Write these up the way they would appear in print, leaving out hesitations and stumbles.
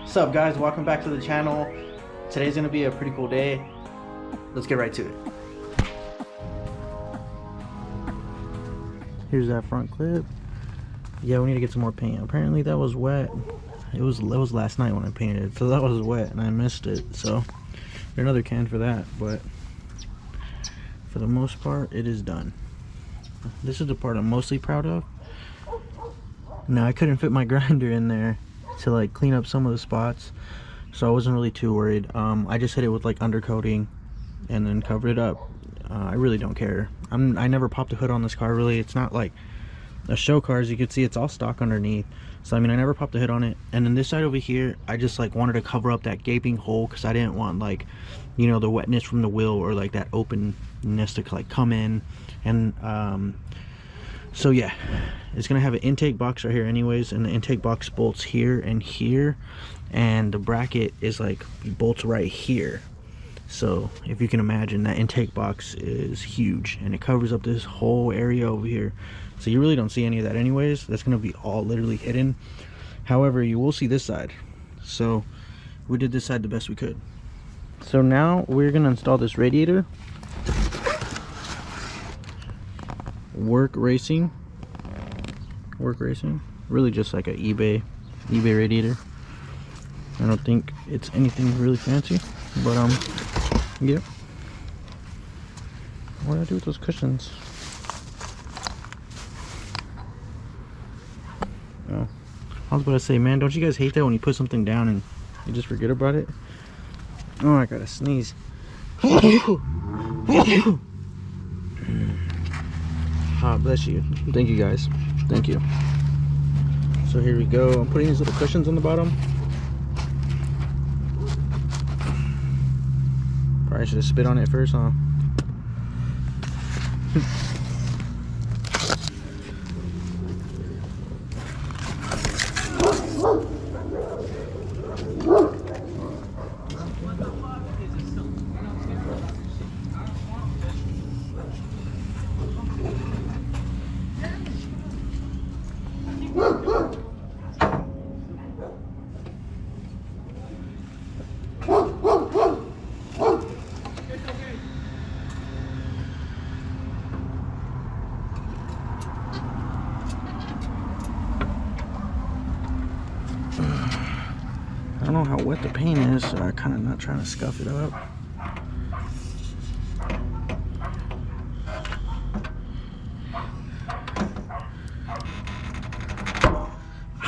What's up, guys? Welcome back to the channel. Today's gonna be a pretty cool day. Let's get right to it. Here's that front clip. Yeah, we need to get some more paint. Apparently that was wet. It was last night when I painted it, so that was wet and I missed it. So another can for that, but for the most part it is done. This is the part I'm mostly proud of. Now I couldn't fit my grinder in there to like clean up some of the spots, so I wasn't really too worried. I just hit it with like undercoating and then covered it up. I really don't care. I never popped a hood on this car really. It's not like a show car, as you can see. It's all stock underneath, so I mean I never popped a hood on it. And then this side over here, I just like wanted to cover up that gaping hole because I didn't want, like, you know, the wetness from the wheel or like that openness to like come in. And so yeah, it's gonna have an intake box right here anyways, and the intake box bolts here and here, and the bracket is like bolts right here. So if you can imagine, that intake box is huge and it covers up this whole area over here, so you really don't see any of that anyways. That's gonna be all literally hidden. However, you will see this side, so we did this side the best we could. So now we're gonna install this radiator. Work racing, really just like a eBay radiator. I don't think it's anything really fancy, but yeah. What do I do with those cushions? Oh, I was about to say, man, don't you guys hate that when you put something down and you just forget about it? Oh, I gotta sneeze. Ah, bless you. Thank you, guys. Thank you. So here we go. I'm putting these little cushions on the bottom. Probably should have spit on it first, huh? I don't know how wet the paint is, so I'm kind of not trying to scuff it up.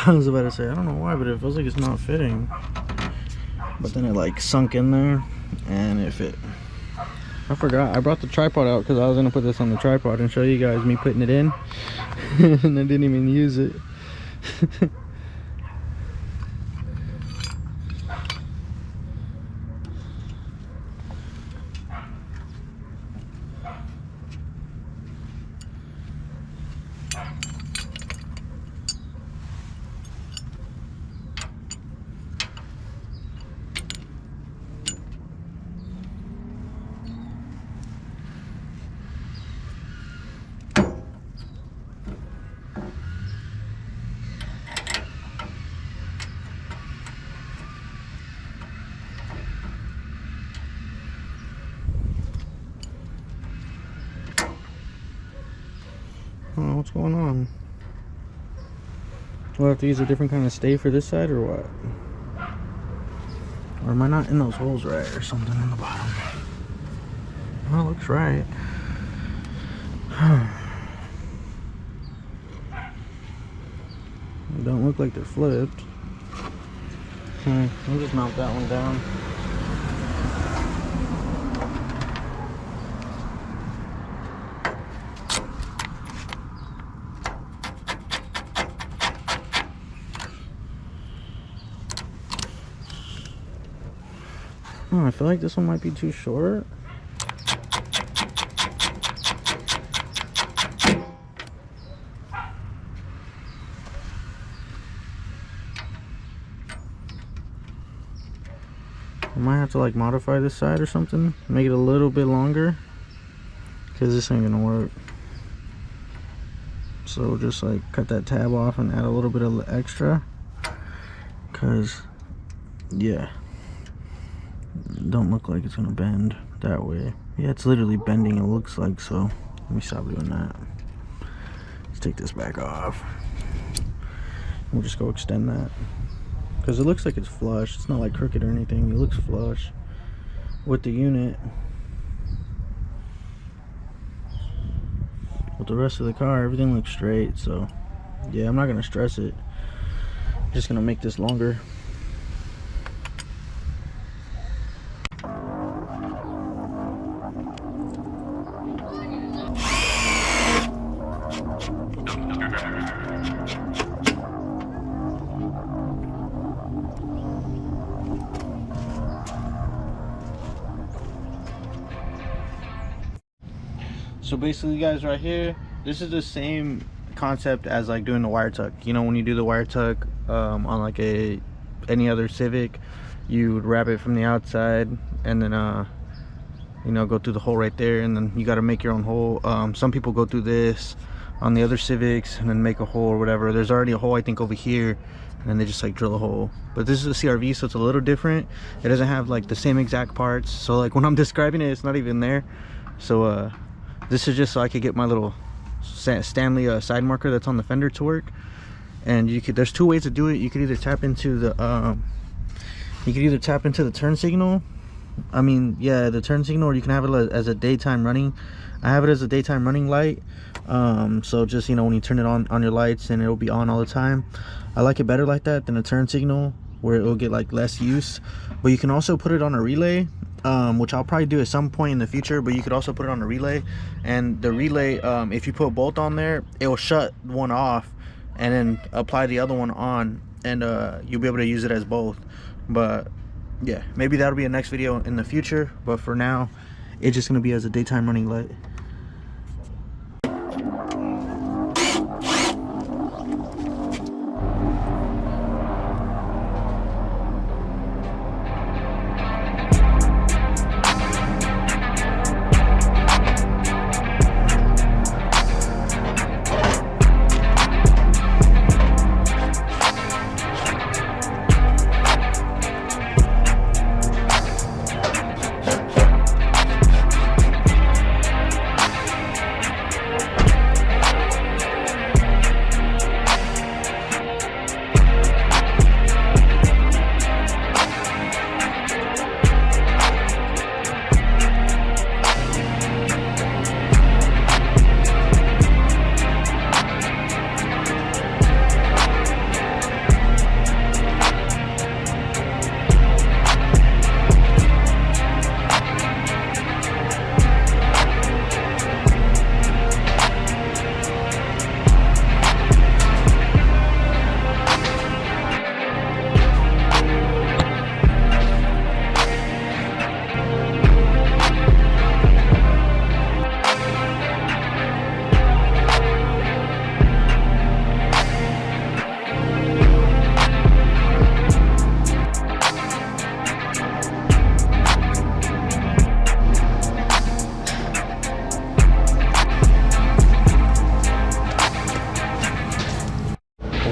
I was about to say, I don't know why, but it feels like it's not fitting. But then it like sunk in there and it fit. I forgot, I brought the tripod out because I was going to put this on the tripod and show you guys me putting it in. And I didn't even use it. Oh, what's going on? We'll have to use a different kind of stay for this side, or what? Or am I not in those holes right, or something on the bottom? Well, it looks right. They don't look like they're flipped. I'll just mount that one down. Oh, I feel like this one might be too short. I might have to like modify this side or something, make it a little bit longer, because this ain't gonna work. So just like cut that tab off and add a little bit of extra, because Yeah, don't look like it's gonna bend that way. Yeah, it's literally bending, it looks like. So let me stop doing that. Let's take this back off. We'll just go extend that, because it looks like it's flush. It's not like crooked or anything. It looks flush with the unit. With the rest of the car, everything looks straight. So yeah, I'm not gonna stress it. Just gonna make this longer. So basically, guys, right here, this is the same concept as like doing the wire tuck. You know, when you do the wire tuck on like any other Civic, you would wrap it from the outside and then you know, go through the hole right there, and then you got to make your own hole. Some people go through this on the other Civics and then make a hole or whatever. There's already a hole, I think, over here, and then they just like drill a hole. But this is a CRV, so it's a little different. It doesn't have like the same exact parts, so like when I'm describing it, it's not even there. So this is just so I could get my little Stanley side marker that's on the fender to work. And you could, there's two ways to do it. You could either tap into the turn signal. I mean, yeah, the turn signal, or you can have it as a daytime running. I have it as a daytime running light. So just, you know, when you turn it on your lights, and it'll be on all the time. I like it better like that than a turn signal, where it'll get like less use. But you can also put it on a relay, which I'll probably do at some point in the future. But you could also put it on a relay, and the relay, if you put both on there, it will shut one off and then apply the other one on, and you'll be able to use it as both. But yeah, maybe that'll be a next video in the future, but for now it's just gonna be as a daytime running light.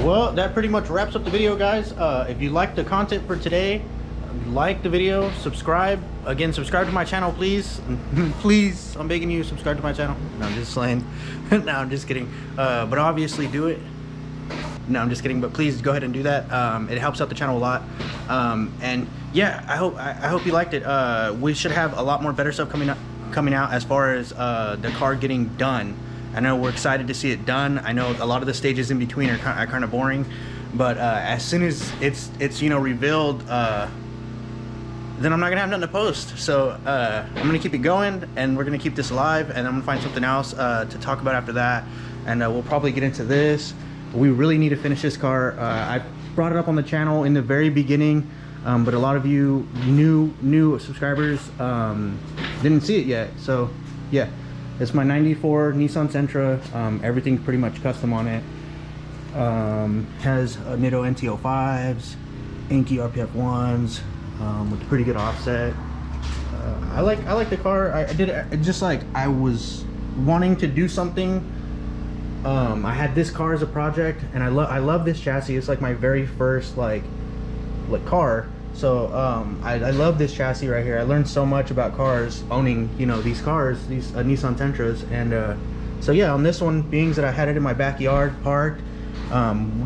Well, that pretty much wraps up the video, guys. If you liked the content for today, like the video, subscribe. Again, subscribe to my channel, please. Please, I'm begging you, subscribe to my channel. No, I'm just saying. No, I'm just kidding. But obviously do it. No, I'm just kidding, but please go ahead and do that. It helps out the channel a lot. And yeah, I hope you liked it. We should have a lot more better stuff coming out as far as the car getting done. I know we're excited to see it done. I know a lot of the stages in between are kind of boring, but as soon as it's you know, revealed, then I'm not gonna have nothing to post. So I'm gonna keep it going, and we're gonna keep this alive, and I'm gonna find something else to talk about after that, and we'll probably get into this. We really need to finish this car. I brought it up on the channel in the very beginning, but a lot of you new subscribers didn't see it yet. So yeah, it's my 94 Nissan Sentra. Everything's pretty much custom on it. Has Nitto NT05s, Anki RPF 1s, with pretty good offset. I like the car. I did it just like I was wanting to do something. I had this car as a project, and I love this chassis. It's like my very first like car, So I love this chassis right here. I learned so much about cars owning, you know, these cars, these Nissan Sentras. And so yeah, on this one, being that I had it in my backyard parked,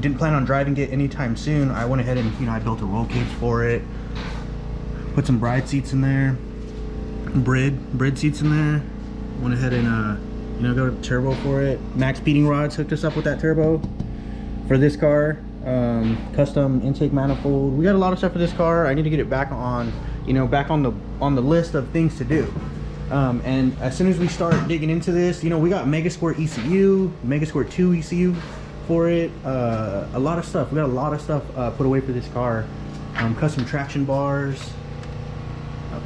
didn't plan on driving it anytime soon, I went ahead and, you know, I built a roll cage for it, put some bride seats in there, brid seats in there, went ahead and you know, got a turbo for it. Max Speeding rods hooked us up with that turbo for this car. Custom intake manifold. We got a lot of stuff for this car. I need to get it back on, you know, back on the list of things to do. And as soon as we start digging into this, you know, we got Mega Squirt ECU, Mega Squirt 2 ECU for it. A lot of stuff. We got a lot of stuff put away for this car. Custom traction bars,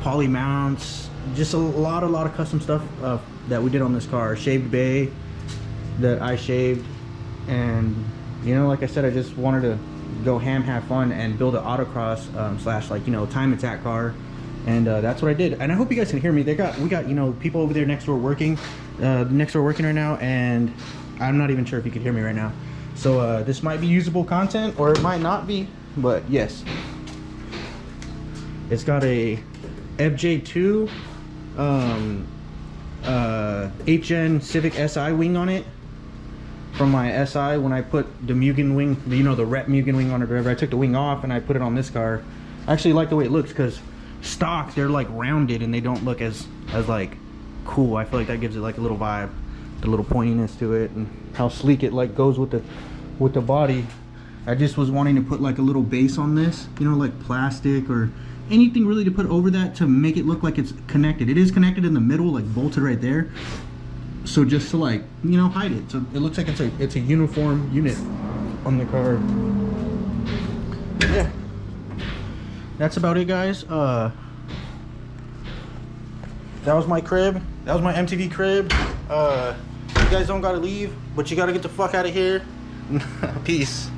poly mounts, just a lot of custom stuff that we did on this car. Shaved bay that I shaved, and you know, like I said, I just wanted to go ham, have fun, and build an autocross slash, like, you know, time attack car. And that's what I did. And I hope you guys can hear me. We got, you know, people over there next door working right now, and I'm not even sure if you can hear me right now. So this might be usable content, or it might not be, but yes. It's got a FJ2 HN Civic SI wing on it. From my SI, when I put the Mugen wing, you know, the Rep Mugen wing on it, whatever, I took the wing off and I put it on this car. I actually like the way it looks, because stock, they're like rounded and they don't look as like cool. I feel like that gives it like a little vibe, the little pointiness to it, and how sleek it like goes with the body. I just was wanting to put like a little base on this, you know, like plastic or anything really to put over that to make it look like it's connected. It is connected in the middle, like bolted right there. So just to, like, you know, hide it, so it looks like it's a uniform unit on the car. Yeah, that's about it, guys. That was my crib. That was my MTV crib. You guys don't gotta leave, but you gotta get the fuck out of here. Peace.